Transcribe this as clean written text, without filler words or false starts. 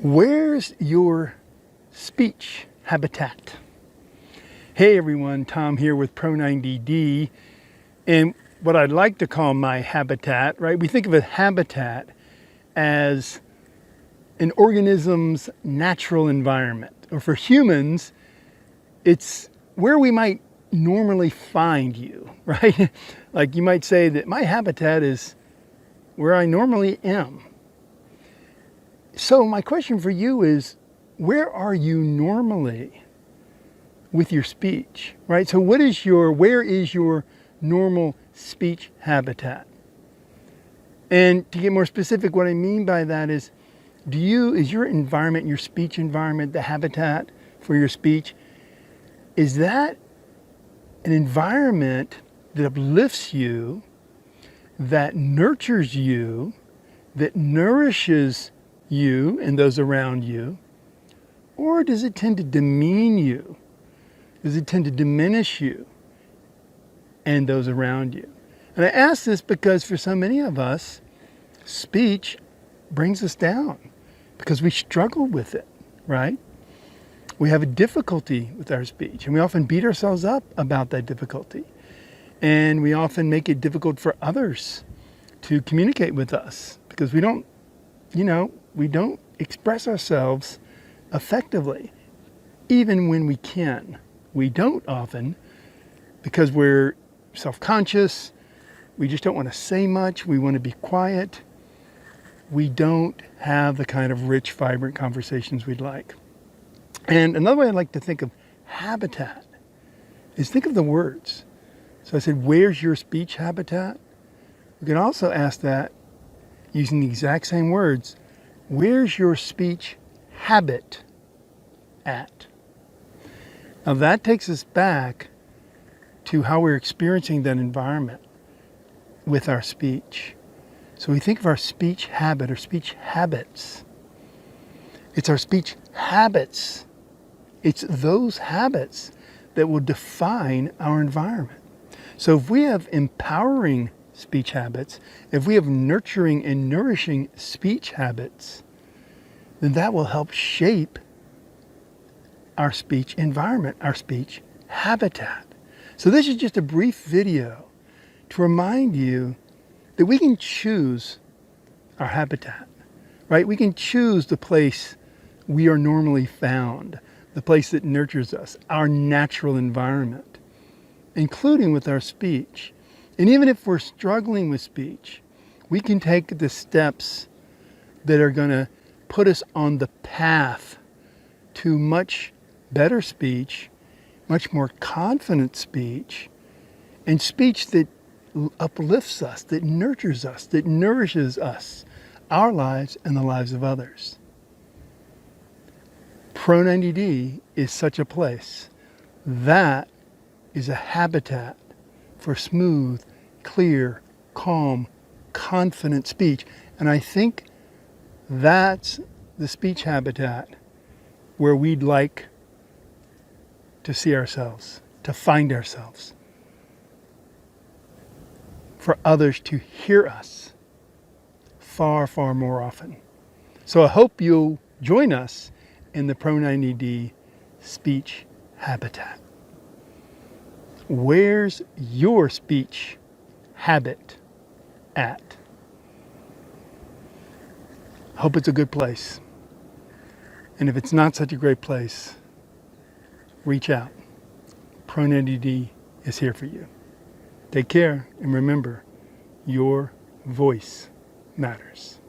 Where's your speech habitat? Hey everyone, Tom here with Pro90D, and what I'd like to call my habitat, right? We think of a habitat as an organism's natural environment, or for humans, it's where we might normally find you, right? Like you might say that my habitat is where I normally am. So my question for you is, where are you normally with your speech, right? So where is your normal speech habitat? And to get more specific, what I mean by that is, is your environment, your speech environment, the habitat for your speech, is that an environment that uplifts you, that nurtures you, that nourishes you and those around you? Or does it tend to demean you? Does it tend to diminish you and those around you? And I ask this because for so many of us, speech brings us down because we struggle with it, right? We have a difficulty with our speech, and we often beat ourselves up about that difficulty. And we often make it difficult for others to communicate with us because we don't express ourselves effectively, even when we can. We don't often because we're self-conscious. We just don't want to say much. We want to be quiet. We don't have the kind of rich, vibrant conversations we'd like. And another way I like to think of habitat is think of the words. So I said, where's your speech habitat? We can also ask that using the exact same words. Where's your speech habit at? Now that takes us back to how we're experiencing that environment with our speech. So we think of our speech habit or speech habits. It's our speech habits. It's those habits that will define our environment. So if we have empowering speech habits, if we have nurturing and nourishing speech habits, then that will help shape our speech environment, our speech habitat. So this is just a brief video to remind you that we can choose our habitat, right? We can choose the place we are normally found, the place that nurtures us, our natural environment, including with our speech. And even if we're struggling with speech, we can take the steps that are going to put us on the path to much better speech, much more confident speech, and speech that uplifts us, that nurtures us, that nourishes us, our lives and the lives of others. Pro90D is such a place. That is a habitat for smooth, clear, calm, confident speech. And I think that's the speech habitat where we'd like to see ourselves, to find ourselves, for others to hear us far, far more often. So I hope you'll join us in the Pro90D speech habitat. Where's your speech habit at? Hope it's a good place. And if it's not such a great place, reach out. Pro90D is here for you. Take care, and remember, your voice matters.